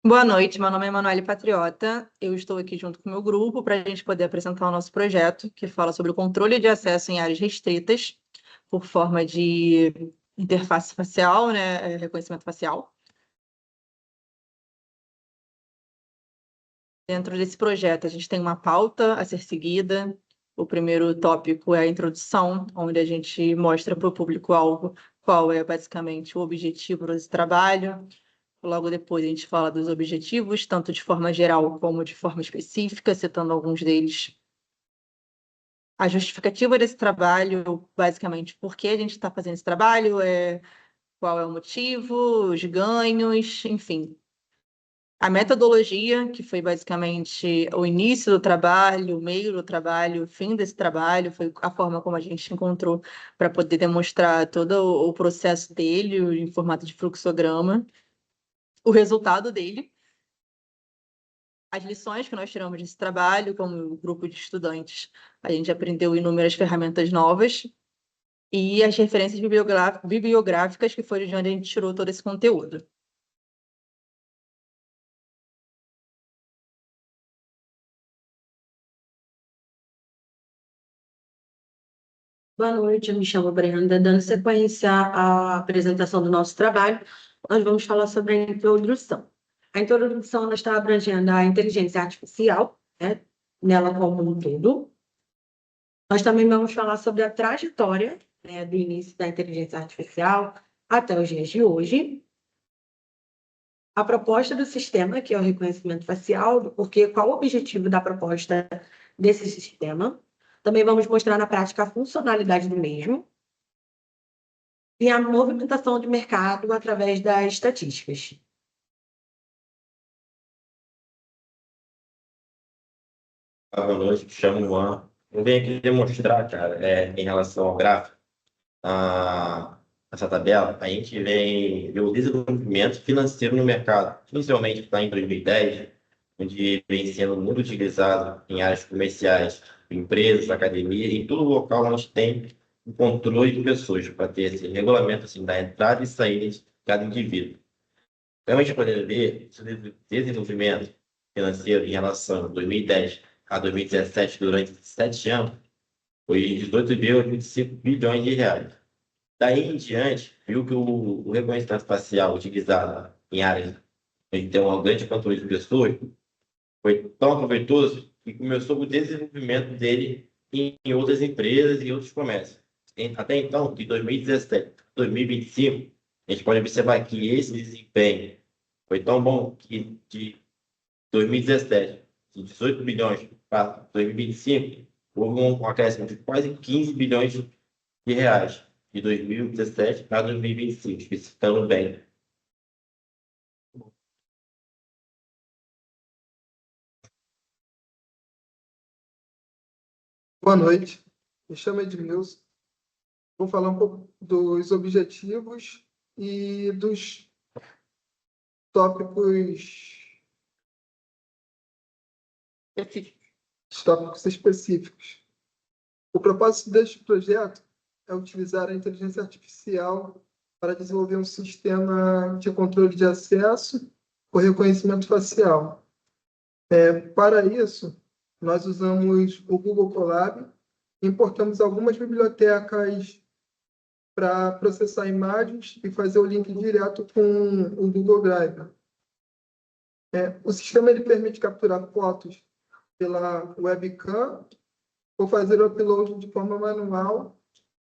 Boa noite, meu nome é Emanuele Patriota. Eu estou aqui junto com o meu grupo para a gente poder apresentar o nosso projeto, que fala sobre o controle de acesso em áreas restritas, por forma de interface facial, né, reconhecimento facial. Dentro desse projeto, a gente tem uma pauta a ser seguida. O primeiro tópico é a introdução, onde a gente mostra para o público-alvo qual é basicamente o objetivo desse trabalho. Logo depois, a gente fala dos objetivos, tanto de forma geral como de forma específica, citando alguns deles. A justificativa desse trabalho, basicamente, por que a gente está fazendo esse trabalho, qual é o motivo, os ganhos, enfim. A metodologia, que foi basicamente o início do trabalho, o meio do trabalho, o fim desse trabalho, foi a forma como a gente encontrou para poder demonstrar todo o processo dele em formato de fluxograma, o resultado dele, as lições que nós tiramos desse trabalho, como grupo de estudantes. A gente aprendeu inúmeras ferramentas novas e as referências bibliográficas, que foi de onde a gente tirou todo esse conteúdo. Boa noite, eu me chamo Brenda. Dando sequência à apresentação do nosso trabalho, nós vamos falar sobre a introdução. A introdução ela está abrangendo a inteligência artificial, né, nela como um todo. Nós também vamos falar sobre a trajetória, né, do início da inteligência artificial até os dias de hoje. A proposta do sistema, que é o reconhecimento facial, do porquê, qual o objetivo da proposta desse sistema. Também vamos mostrar na prática a funcionalidade do mesmo e a movimentação de mercado através das estatísticas. Boa noite, me chamo Juan. Eu venho aqui demonstrar, cara, em relação ao gráfico, essa tabela, a gente vem ver o desenvolvimento financeiro no mercado, inicialmente está em 2010, onde vem sendo muito utilizado em áreas comerciais, empresas, academias, em todo local onde tem o controle de pessoas, para ter esse regulamento assim, da entrada e saída de cada indivíduo. Então, a gente pode ver esse desenvolvimento financeiro em relação a 2010 a 2017, durante 7 anos, foi de 18,25 bilhões de reais. Daí em diante, viu que o reconhecimento facial utilizado em áreas onde tem um grande controle de pessoas foi tão proveitoso que começou o desenvolvimento dele em outras empresas e outros comércios. Até então, de 2017 a 2025, a gente pode observar que esse desempenho foi tão bom que de 2017, de 18 bilhões para 2025, houve um acréscimo de quase 15 bilhões de reais, de 2017 para 2025, especificando bem. Boa noite, me chamo Edmilson. Vou falar um pouco dos objetivos e dos tópicos específicos. O propósito deste projeto é utilizar a inteligência artificial para desenvolver um sistema de controle de acesso por reconhecimento facial. Para isso, nós usamos o Google Colab, importamos algumas bibliotecas para processar imagens e fazer o link direto com o Google Drive. O sistema ele permite capturar fotos pela webcam ou fazer o upload de forma manual,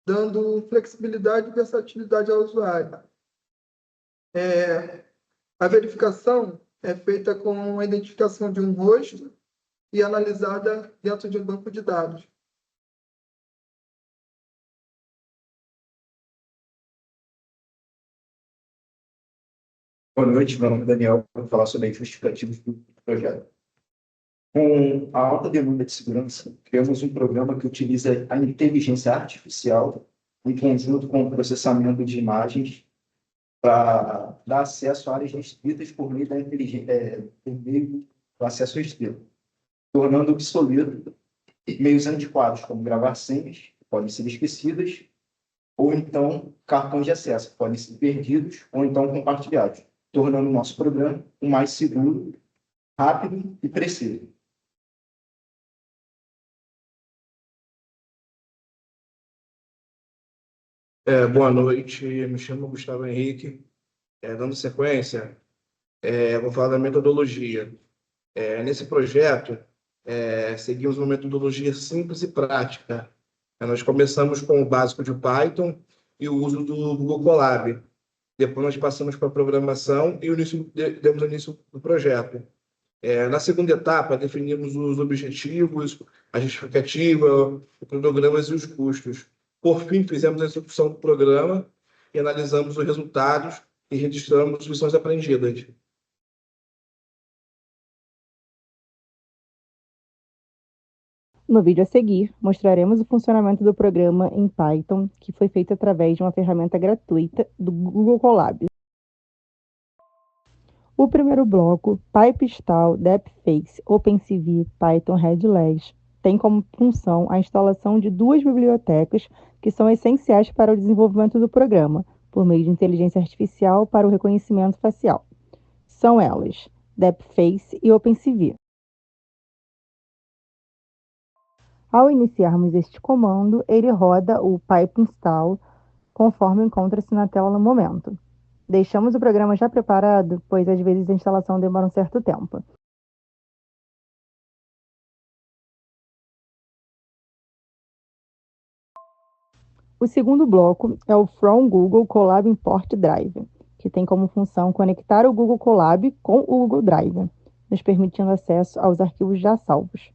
dando flexibilidade e versatilidade ao usuário. A verificação é feita com a identificação de um rosto e analisada dentro de um banco de dados. Boa noite, meu nome é Daniel, vou falar sobre os justificativos do projeto. Com a alta demanda de segurança, criamos um programa que utiliza a inteligência artificial em conjunto com o processamento de imagens para dar acesso a áreas restritas por meio do acesso restrito, tornando obsoleto meios antiquados, como gravar senhas, que podem ser esquecidas, ou então cartões de acesso, que podem ser perdidos ou então compartilhados. tornando o nosso programa o mais seguro, rápido e preciso. Boa noite, me chamo Gustavo Henrique. Dando sequência, vou falar da metodologia. Nesse projeto, seguimos uma metodologia simples e prática. Nós começamos com o básico de Python e o uso do Google Colab. Depois nós passamos para a programação e demos início do projeto. Na segunda etapa, definimos os objetivos, a justificativa, os cronogramas e os custos. Por fim, fizemos a execução do programa e analisamos os resultados e registramos lições aprendidas. No vídeo a seguir, mostraremos o funcionamento do programa em Python, que foi feito através de uma ferramenta gratuita do Google Colab. O primeiro bloco, PyPistol, DepFace, OpenCV, Python Headless, tem como função a instalação de duas bibliotecas que são essenciais para o desenvolvimento do programa, por meio de inteligência artificial para o reconhecimento facial. São elas, DepFace e OpenCV. Ao iniciarmos este comando, ele roda o pipe install conforme encontra-se na tela no momento. Deixamos o programa já preparado, pois às vezes a instalação demora um certo tempo. O segundo bloco é o From Google Colab Import Drive, que tem como função conectar o Google Colab com o Google Drive, nos permitindo acesso aos arquivos já salvos.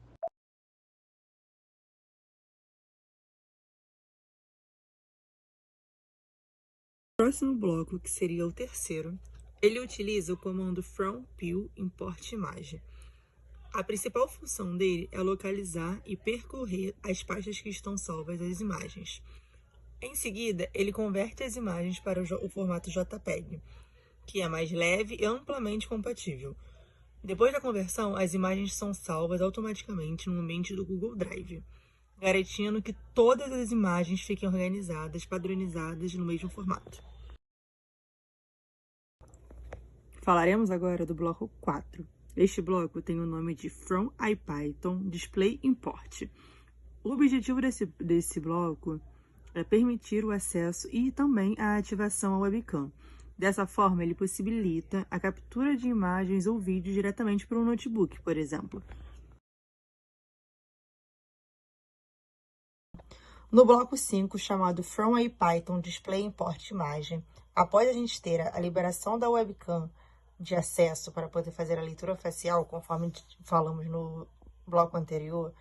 O próximo bloco, que seria o terceiro, ele utiliza o comando from pil import imagem. A principal função dele é localizar e percorrer as pastas que estão salvas das imagens. Em seguida, ele converte as imagens para o formato JPEG, que é mais leve e amplamente compatível. Depois da conversão, as imagens são salvas automaticamente no ambiente do Google Drive, garantindo que todas as imagens fiquem organizadas, padronizadas no mesmo formato. Falaremos agora do bloco 4. Este bloco tem o nome de From IPython Display Import. O objetivo desse bloco é permitir o acesso e também a ativação à webcam. Dessa forma, ele possibilita a captura de imagens ou vídeos diretamente para um notebook, por exemplo. No bloco 5, chamado From IPython Display Import Imagem, após a gente ter a liberação da webcam de acesso para poder fazer a leitura facial, conforme falamos no bloco anterior,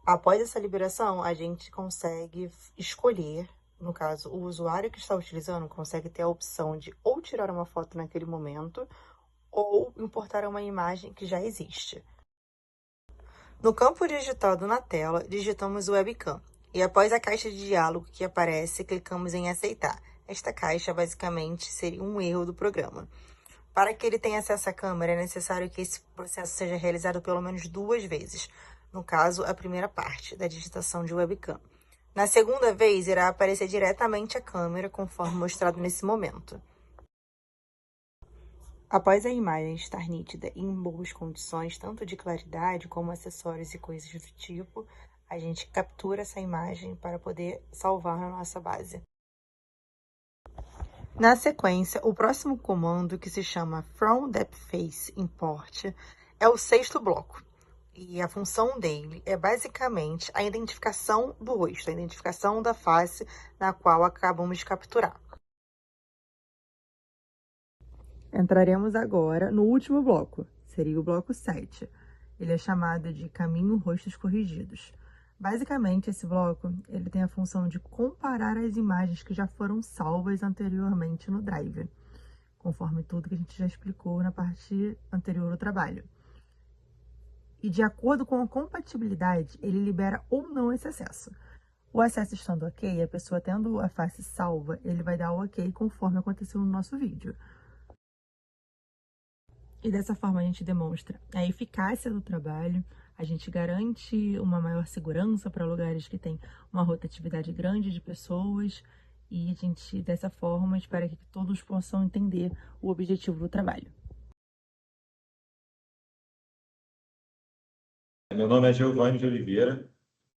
após essa liberação, a gente consegue escolher, no caso, o usuário que está utilizando consegue ter a opção de ou tirar uma foto naquele momento ou importar uma imagem que já existe. No campo digitado na tela, digitamos webcam e após a caixa de diálogo que aparece, clicamos em aceitar. Esta caixa basicamente seria um erro do programa. Para que ele tenha acesso à câmera, é necessário que esse processo seja realizado pelo menos 2 vezes. No caso, a primeira parte da digitação de webcam. Na segunda vez, irá aparecer diretamente a câmera, conforme mostrado nesse momento. Após a imagem estar nítida e em boas condições, tanto de claridade como acessórios e coisas do tipo, a gente captura essa imagem para poder salvar na nossa base. Na sequência, o próximo comando, que se chama From DepFace Import, é o 6º bloco. E a função dele é basicamente a identificação do rosto, a identificação da face na qual acabamos de capturar. Entraremos agora no último bloco, seria o bloco 7. Ele é chamado de Caminho Rostos Corrigidos. Basicamente, esse bloco ele tem a função de comparar as imagens que já foram salvas anteriormente no Drive, conforme tudo que a gente já explicou na parte anterior do trabalho. E de acordo com a compatibilidade, ele libera ou não esse acesso. O acesso estando ok, a pessoa tendo a face salva, ele vai dar o ok conforme aconteceu no nosso vídeo. E dessa forma a gente demonstra a eficácia do trabalho, a gente garante uma maior segurança para lugares que têm uma rotatividade grande de pessoas e a gente, dessa forma, espera que todos possam entender o objetivo do trabalho. Meu nome é Giovanni de Oliveira.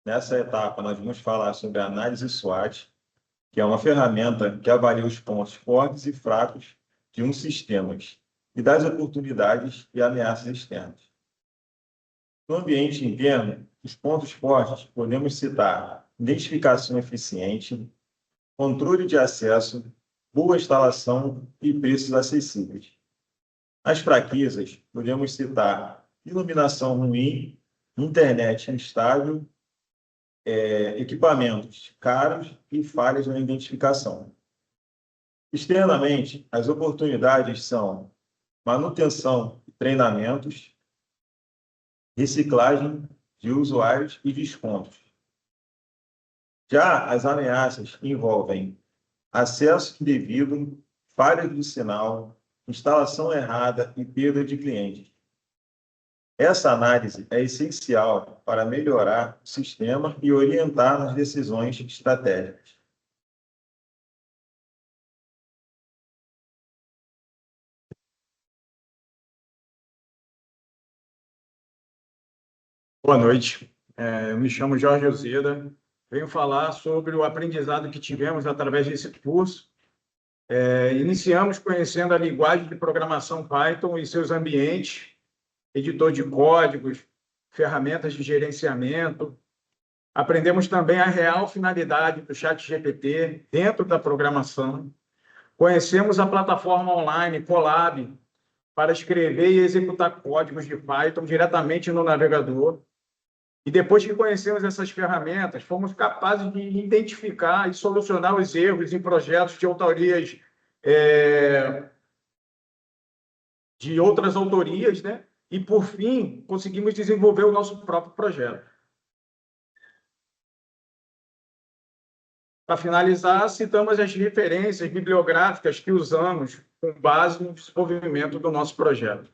Nessa etapa, nós vamos falar sobre a análise SWOT, que é uma ferramenta que avalia os pontos fortes e fracos de um sistema e das oportunidades e ameaças externas. No ambiente interno, os pontos fortes podemos citar identificação eficiente, controle de acesso, boa instalação e preços acessíveis. As fraquezas, podemos citar iluminação ruim, internet instável, equipamentos caros e falhas na identificação. Externamente, as oportunidades são manutenção e treinamentos, reciclagem de usuários e descontos. Já as ameaças envolvem acesso indevido, falhas do sinal, instalação errada e perda de clientes. Essa análise é essencial para melhorar o sistema e orientar nas decisões estratégicas. Boa noite. Eu me chamo Jorge Ozeda. Venho falar sobre o aprendizado que tivemos através desse curso. Iniciamos conhecendo a linguagem de programação Python e seus ambientes, editor de códigos, ferramentas de gerenciamento. Aprendemos também a real finalidade do ChatGPT dentro da programação. Conhecemos a plataforma online Colab para escrever e executar códigos de Python diretamente no navegador. E depois que conhecemos essas ferramentas, fomos capazes de identificar e solucionar os erros em projetos de autorias de outras autorias, né? E, por fim, conseguimos desenvolver o nosso próprio projeto. Para finalizar, citamos as referências bibliográficas que usamos com base no desenvolvimento do nosso projeto.